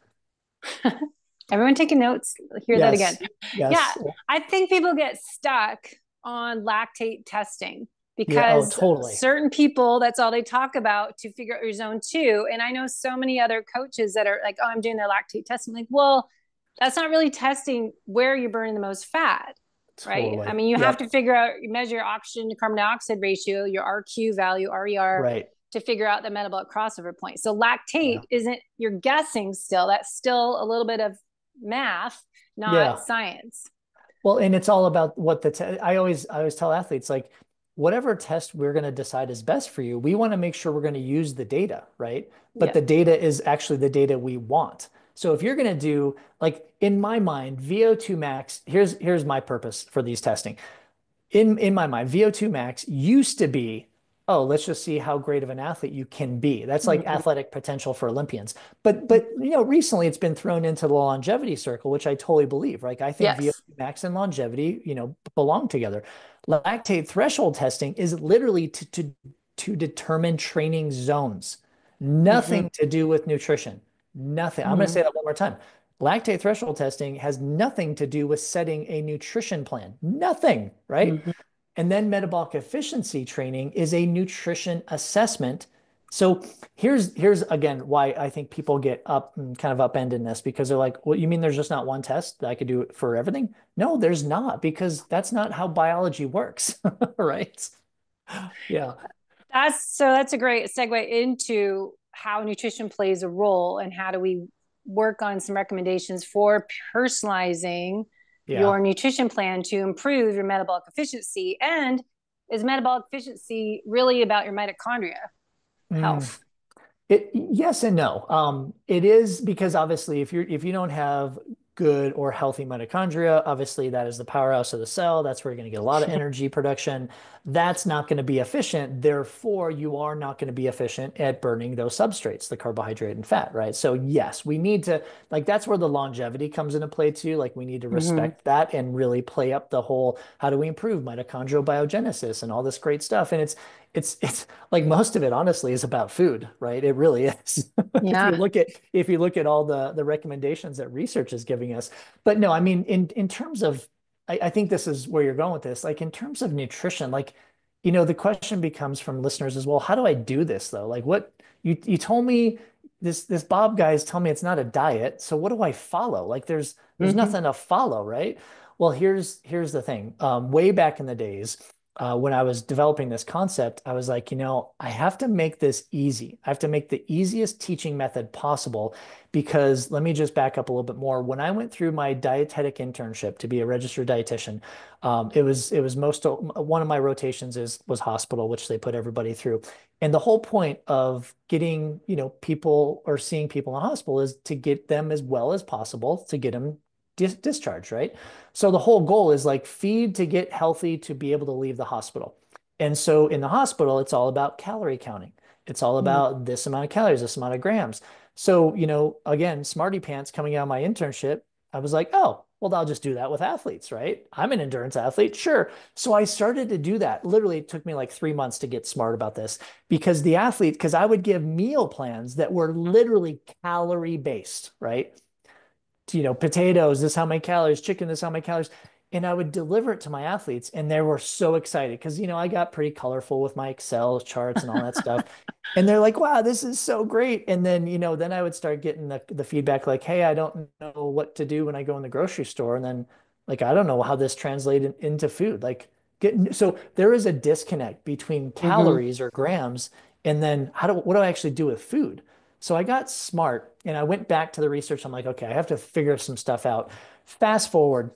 Everyone taking notes, hear that again. Yes. Yeah, Yes. I think people get stuck on lactate testing Yeah. Oh, because totally. certain people, that's all they talk about to figure out your zone two. And I know so many other coaches that are like, oh, I'm doing their lactate testing. Like, well, that's not really testing where you're burning the most fat, right? I Totally. mean, you have to Yep. figure out, measure your oxygen to carbon dioxide ratio, your RQ value, RER, Right. to figure out the metabolic crossover point. So Yeah. lactate isn't, you're guessing still, that's still a little bit of math, not Yeah. science. Well, and it's all about what I always tell athletes like whatever test we're going to decide is best for you, we want to make sure we're going to use the data, right? But Yeah. the data is actually the data we want. So if you're going to do like in my mind, VO2 max, here's my purpose for these testing in my mind, VO2 max used to be, oh, let's just see how great of an athlete you can be. That's like Mm-hmm. athletic potential for Olympians. But recently it's been thrown into the longevity circle, which I totally believe. Like I think Yes. VO2 max and longevity, belong together. Lactate threshold testing is literally to determine training zones. Mm-hmm. Nothing to do with nutrition. Nothing. I'm going to Mm-hmm. say that one more time. Lactate threshold testing has nothing to do with setting a nutrition plan. Nothing, right? Mm-hmm. And then metabolic efficiency training is a nutrition assessment. So here's again why I think people get up and kind of upended in this because they're like, well, you mean there's just not one test that I could do it for everything? No, there's not, because that's not how biology works, right? Yeah. That's a great segue into how nutrition plays a role and how do we work on some recommendations for personalizing Yeah. your nutrition plan to improve your metabolic efficiency. And is metabolic efficiency really about your mitochondria Mm. health? Yes and no. It is because obviously if you don't have good or healthy mitochondria, obviously that is the powerhouse of the cell. That's where you're going to get a lot of energy production. That's not going to be efficient. Therefore, you are not going to be efficient at burning those substrates, the carbohydrate and fat, right? So yes, we need to like that's where the longevity comes into play too. Like we need to Mm-hmm. respect that and really play up the whole how do we improve mitochondrial biogenesis and all this great stuff. And it's like most of it honestly is about food, right? It really is. if you Yeah. look at if you look at all the recommendations that research is giving us. But no, I mean in terms of I think this is where you're going with this. Like in terms of nutrition, like the question becomes from listeners as well, how do I do this though? Like what you told me this Bob guy is telling me it's not a diet. So what do I follow? Like there's Mm-hmm. nothing to follow, right? Well, here's the thing. Way back in the days, when I was developing this concept, I was like, I have to make this easy. I have to make the easiest teaching method possible because let me just back up a little bit more. When I went through my dietetic internship to be a registered dietitian, it was most one of my rotations was hospital, which they put everybody through. And the whole point of getting, people or seeing people in the hospital is to get them as well as possible to get them discharged, right? So the whole goal is like feed to get healthy to be able to leave the hospital. And so in the hospital, it's all about calorie counting. It's all Mm-hmm. about this amount of calories, this amount of grams. So, again, smarty pants coming out of my internship, I was like, oh, well, I'll just do that with athletes, right? I'm an endurance athlete, sure. So I started to do that. Literally, it took me like 3 months to get smart about this because I would give meal plans that were literally calorie based, right? Potatoes, this how many calories, chicken, this how many calories. And I would deliver it to my athletes, and they were so excited because, I got pretty colorful with my Excel charts and all that stuff. And they're like, wow, this is so great. And then, then I would start getting the feedback like, hey, I don't know what to do when I go in the grocery store. And then, like, I don't know how this translated into food. Like, so there is a disconnect between Mm-hmm. calories or grams and then what do I actually do with food? So I got smart and I went back to the research. I'm like, okay, I have to figure some stuff out. Fast forward,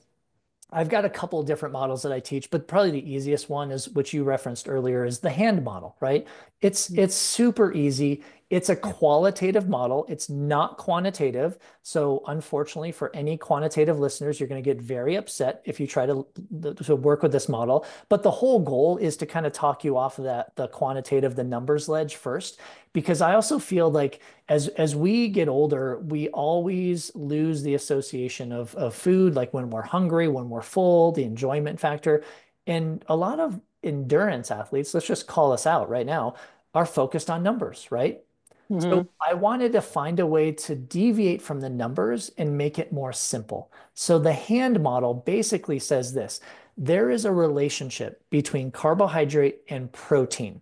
I've got a couple of different models that I teach, but probably the easiest one is which you referenced earlier is the hand model, right? It's super easy. It's a Yeah. qualitative model. It's not quantitative. So unfortunately, for any quantitative listeners, you're going to get very upset if you try to work with this model. But the whole goal is to kind of talk you off of the quantitative, the numbers ledge first, because I also feel like as we get older, we always lose the association of food, like when we're hungry, when we're full, the enjoyment factor. And a lot of endurance athletes, let's just call us out right now, are focused on numbers, right? Mm-hmm. So I wanted to find a way to deviate from the numbers and make it more simple. So the hand model basically says this: there is a relationship between carbohydrate and protein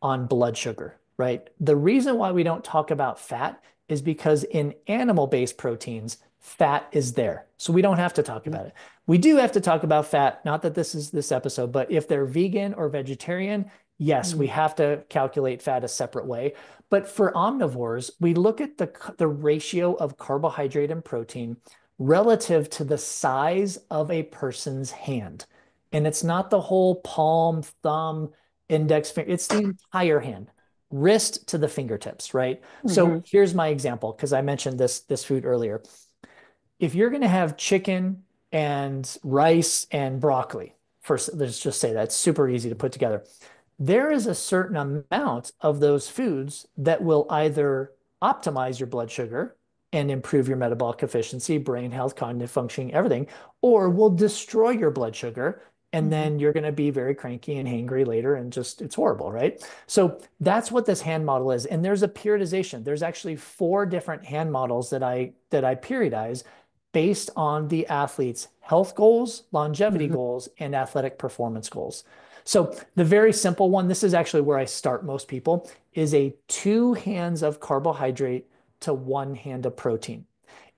on blood sugar, right? The reason why we don't talk about fat is because in animal-based proteins, fat is there. So we don't have to talk about it. We do have to talk about fat, not that this is this episode, but if they're vegan or vegetarian, yes, Mm-hmm. we have to calculate fat a separate way. But for omnivores, we look at the ratio of carbohydrate and protein relative to the size of a person's hand. And it's not the whole palm, thumb, index finger. It's the entire hand, wrist to the fingertips, right? So Mm-hmm. here's my example because I mentioned this food earlier. If you're going to have chicken and rice and broccoli, first, let's just say that's super easy to put together. There is a certain amount of those foods that will either optimize your blood sugar and improve your metabolic efficiency, brain health, cognitive functioning, everything, or will destroy your blood sugar. And Mm-hmm. then you're going to be very cranky and hangry later and just it's horrible, right? So that's what this hand model is. And there's a periodization. There's actually 4 different hand models that I periodize based on the athlete's health goals, longevity Mm-hmm. goals, and athletic performance goals. So the very simple one, this is actually where I start most people, is a 2 hands of carbohydrate to 1 hand of protein.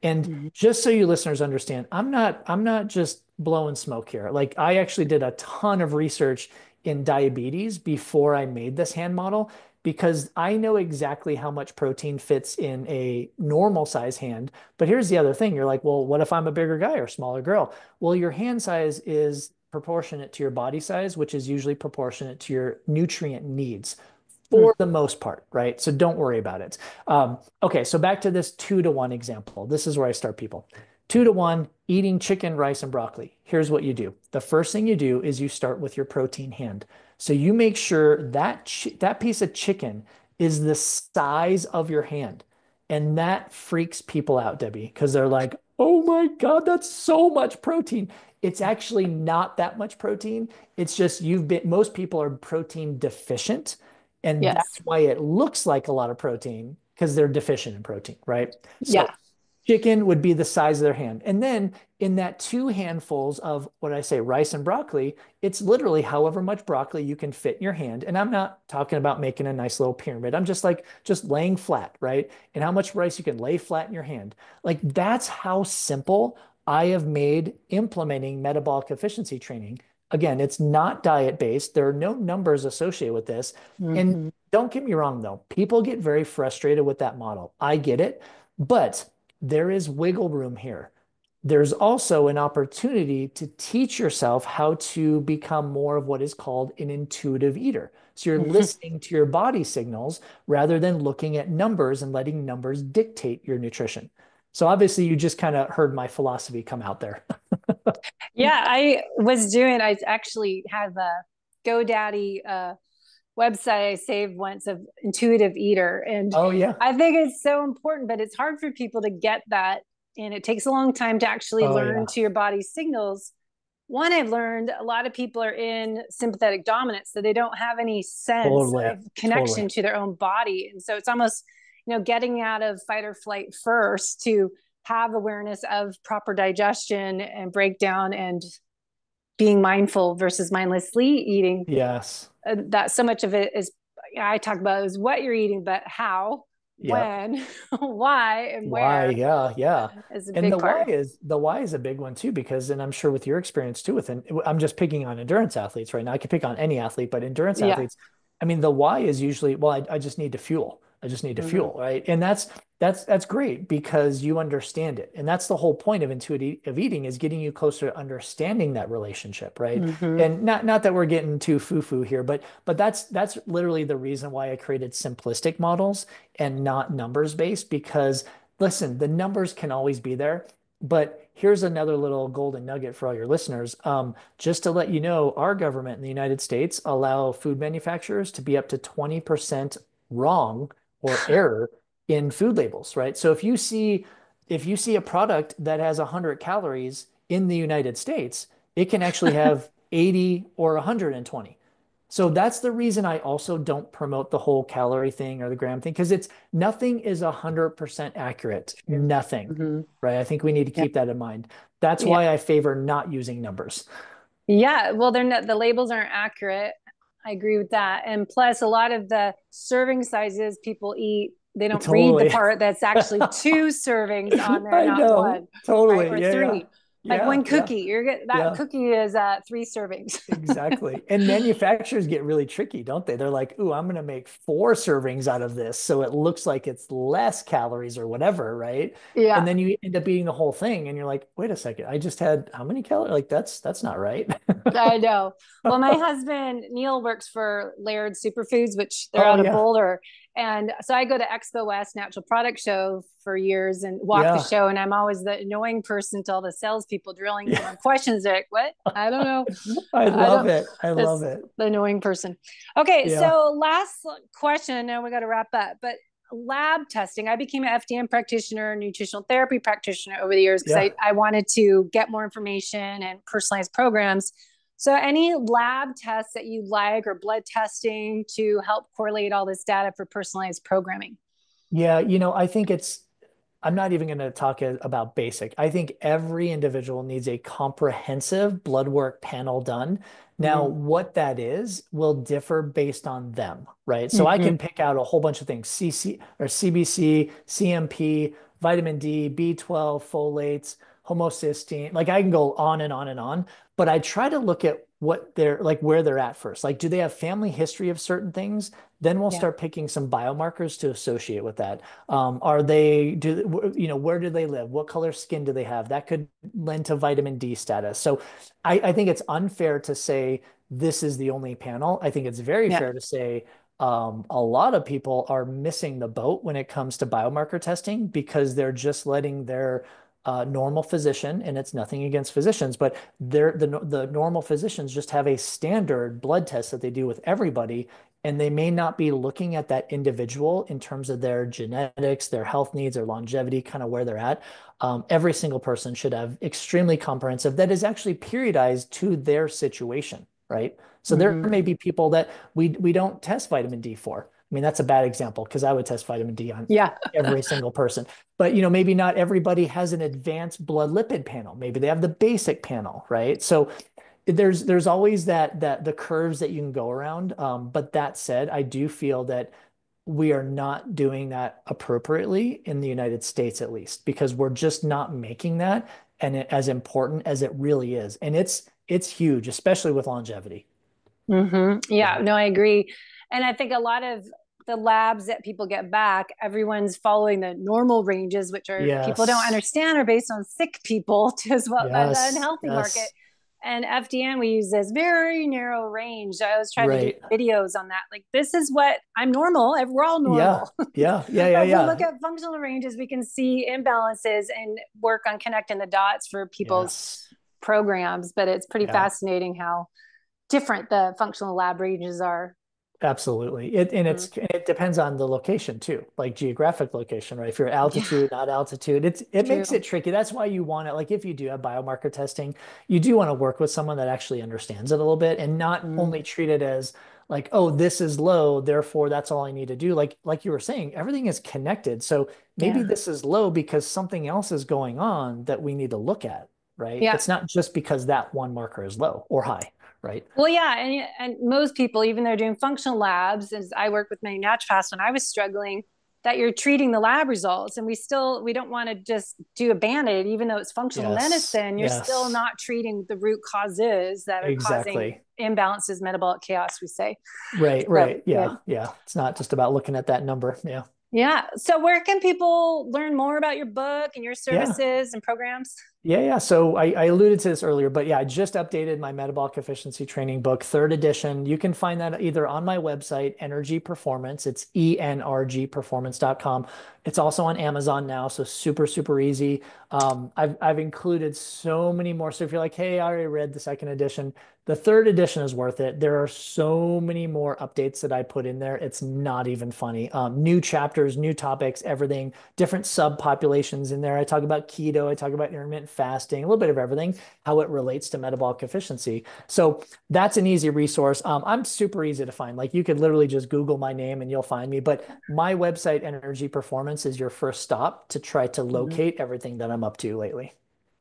And Mm-hmm. just so you listeners understand, I'm not just blowing smoke here. Like I actually did a ton of research in diabetes before I made this hand model because I know exactly how much protein fits in a normal size hand. But here's the other thing. You're like, well, what if I'm a bigger guy or smaller girl? Well, your hand size is proportionate to your body size, which is usually proportionate to your nutrient needs for the most part, right? So don't worry about it. Okay, so back to this 2-to-1 example. This is where I start people. 2-to-1, eating chicken, rice, and broccoli. Here's what you do. The first thing you do is you start with your protein hand. So you make sure that piece of chicken is the size of your hand. And that freaks people out, Debbie, because they're like, oh my God, that's so much protein. It's actually not that much protein. It's just most people are protein deficient. And that's Yes. why it looks like a lot of protein because they're deficient in protein, right? So Yeah. chicken would be the size of their hand. And then in that 2 handfuls of what I say, rice and broccoli, it's literally however much broccoli you can fit in your hand. And I'm not talking about making a nice little pyramid. I'm just laying flat, right? And how much rice you can lay flat in your hand. Like that's how simple I have made implementing metabolic efficiency training again, it's not diet based. There are no numbers associated with this. And Hmm. don't get me wrong, though, people get very frustrated with that model. I get it, but there is wiggle room here. There's also an opportunity to teach yourself how to become more of what is called an intuitive eater. So you're listening to your body signals rather than looking at numbers and letting numbers dictate your nutrition. So obviously, you just kind of heard my philosophy come out there. Yeah, I actually have a GoDaddy website I saved once of intuitive eater. And Oh, yeah. I think it's so important, but it's hard for people to get that. And it takes a long time to actually Oh, learn yeah. to your body's signals. One, I've learned a lot of people are in sympathetic dominance, so they don't have any sense Totally. of Totally. connection to their own body. And so it's almost, getting out of fight or flight first to have awareness of proper digestion and breakdown and being mindful versus mindlessly eating. Yes. That so much of it is, I talk about is what you're eating, but how, Yep. when, why, and Why? where Yeah, yeah. is a And big part. the why is a big one too, because, and I'm sure with your experience too, with, and I'm just picking on endurance athletes right now. I could pick on any athlete, but endurance Yeah. athletes, I mean, the why is usually, well, I just need to fuel. I just need to Mm-hmm. fuel, right? And that's great because you understand it. And that's the whole point of intuitive eating, is getting you closer to understanding that relationship, right? Mm-hmm. And not that we're getting too foo-foo here, but that's literally the reason why I created simplistic models and not numbers based, because listen, the numbers can always be there, but here's another little golden nugget for all your listeners. Just to let you know, our government in the United States allow food manufacturers to be up to 20% wrong or error in food labels, right? So if you see a product that has 100 calories in the United States, it can actually have 80 or 120. So that's the reason I also don't promote the whole calorie thing or the gram thing, because it's nothing is 100% accurate. True. Nothing, Mm-hmm. right? I think we need to Yeah. keep that in mind. That's Yeah. why I favor not using numbers. Yeah. Well, they're not, the labels aren't accurate. I agree with that. And plus, a lot of the serving sizes people eat, they don't read the Totally. part that's actually two servings on there, I not know. one, right? Totally. Or Yeah, yeah. three. Like Yeah, one yeah, cookie, that yeah. cookie is 3 servings. Exactly. And manufacturers get really tricky, don't they? They're like, ooh, I'm going to make 4 servings out of this. So it looks like it's less calories or whatever, right? Yeah. And then you end up eating the whole thing and you're like, wait a second, I just had how many calories? Like that's not right. I know. Well, my husband Neil works for Laird Superfoods, which they're Oh out of yeah. Boulder, and so I go to Expo West Natural Product Show for years and walk the Yeah. show, and I'm always the annoying person to all the salespeople drilling them Yeah. on questions. They're like, "What? I don't know. I I love don't." it. I love It's it. the annoying person. Okay, Yeah. so last question. I know we got to wrap up, but lab testing. I became an FDM practitioner, nutritional therapy practitioner over the years because Yeah. I wanted to get more information and personalized programs. So, any lab tests that you like or blood testing to help correlate all this data for personalized programming? Yeah. I think I'm not even going to talk about basic. I think every individual needs a comprehensive blood work panel done. Now, Mm-hmm. what that is will differ based on them, right? So I Mm-hmm. can pick out a whole bunch of things, CC or CBC, CMP, vitamin D, B12, folates, homocysteine. Like I can go on and on and on, but I try to look at what they're like, where they're at first. Like, do they have family history of certain things? Then we'll Yeah. start picking some biomarkers to associate with that. Are they, where do they live? What color skin do they have? That could lend to vitamin D status. So I think it's unfair to say this is the only panel. I think it's very Yeah. fair to say a lot of people are missing the boat when it comes to biomarker testing because they're just letting their normal physician, and it's nothing against physicians, but the normal physicians just have a standard blood test that they do with everybody, and they may not be looking at that individual in terms of their genetics, their health needs, their longevity, kind of where they're at. Every single person should have extremely comprehensive that is actually periodized to their situation, right? So there Mm-hmm. may be people that we don't test vitamin D for. I mean, that's a bad example because I would test vitamin D on Yeah. every single person. But maybe not everybody has an advanced blood lipid panel. Maybe they have the basic panel, right? So there's always that the curves that you can go around. But that said, I do feel that we are not doing that appropriately in the United States, at least, because we're just not making that and as important as it really is. And it's huge, especially with longevity. Yeah, Yeah. no, I agree. And I think a lot of the labs that people get back, everyone's following the normal ranges, which are people don't Yes. understand are based on sick people as well by the Yes. unhealthy market. Yes. And FDN, we use this very narrow range. I was trying to do Right. videos on that. Like, this is what I'm normal. We're all Yeah. normal. Yeah. Yeah. Yeah. But if we look Yeah. at functional ranges, we can see imbalances and work on connecting the dots for people's Yes. programs. But it's pretty Yeah. fascinating how different the functional lab ranges are. Absolutely. It depends on the location too, like geographic location, right? If you're Yeah, altitude, not altitude, it makes true. it tricky. That's why you want it. Like if you do have biomarker testing, you do want to work with someone that actually understands it a little bit and not Mm, only treat it as like, oh, this is low, therefore that's all I need to do. Like you were saying, everything is connected. So maybe yeah, this is low because something else is going on that we need to look at, right? yeah. It's not just because that one marker is low or high, right? Well, yeah, and most people, even they're doing functional labs, as I work with many naturopaths when I was struggling, that you're treating the lab results, and we don't want to just do a band-aid, even though it's functional Yes. medicine. You're still Yes. not treating the root causes that are causing Exactly. imbalances, metabolic chaos. We say Right, so. right. Yeah, Yeah, yeah. It's not just about looking at that number. Yeah. yeah. So, where can people learn more about your book and your Yeah. services and programs? Yeah, yeah. So I alluded to this earlier, but yeah, I just updated my metabolic efficiency training book, third edition. You can find that either on my website, Energy Performance. It's ENRGperformance.com. It's also on Amazon now, so super, super easy. I've included so many more. So if you're like, hey, I already read the second edition, the third edition is worth it. There are so many more updates that I put in there. It's not even funny. New chapters, new topics, everything, different subpopulations in there. I talk about keto, I talk about intermittent fasting, a little bit of everything, how it relates to metabolic efficiency. So that's an easy resource. I'm super easy to find. Like you could literally just Google my name and you'll find me. But my website, Energy Performance, is your first stop to try to Mhm. locate everything that I'm up to lately.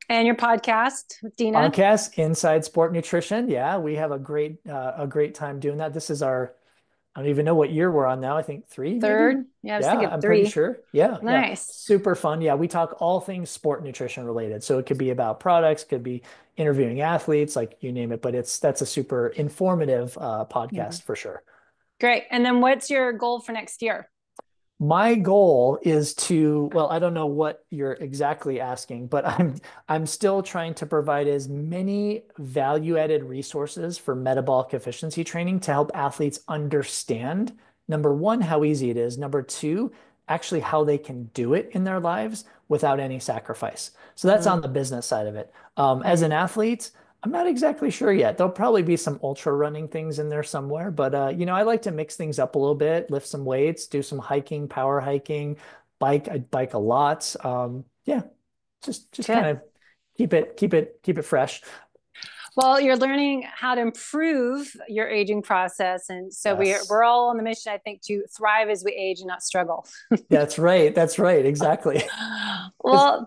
And your podcast with Dina? Podcast, Inside Sport Nutrition. Yeah, we have a great time doing that. This is our I don't even know what year we're on now. I think three, maybe. Third? Yeah, I was Yeah, thinking I'm pretty three. sure. Yeah, yeah. Nice. Super fun. Yeah, we talk all things sport nutrition related. So it could be about products, could be interviewing athletes, like you name it. But that's a super informative Mhm. podcast for sure. Great. And then what's your goal for next year? My goal is to, well, I don't know what you're exactly asking, but I'm still trying to provide as many value-added resources for metabolic efficiency training to help athletes understand, number one, how easy it is. Number two, actually how they can do it in their lives without any sacrifice. So that's on Mm, the business side of it. As right. an athlete, I'm not exactly sure yet. There'll probably be some ultra running things in there somewhere, but I like to mix things up a little bit, lift some weights, do some hiking, power hiking, bike. I bike a lot. Yeah, just kind Good. of keep it fresh. Well, you're learning how to improve your aging process. And so Yes. we're all on the mission, I think, to thrive as we age and not struggle. That's right. That's right. Exactly. It's- Well,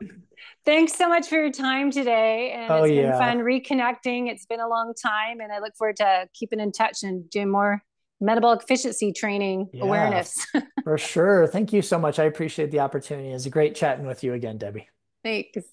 thanks so much for your time today. And oh it's been yeah. fun reconnecting. It's been a long time. And I look forward to keeping in touch and doing more metabolic efficiency training Yeah, awareness. for sure. Thank you so much. I appreciate the opportunity. It's a great chatting with you again, Debbie. Thanks.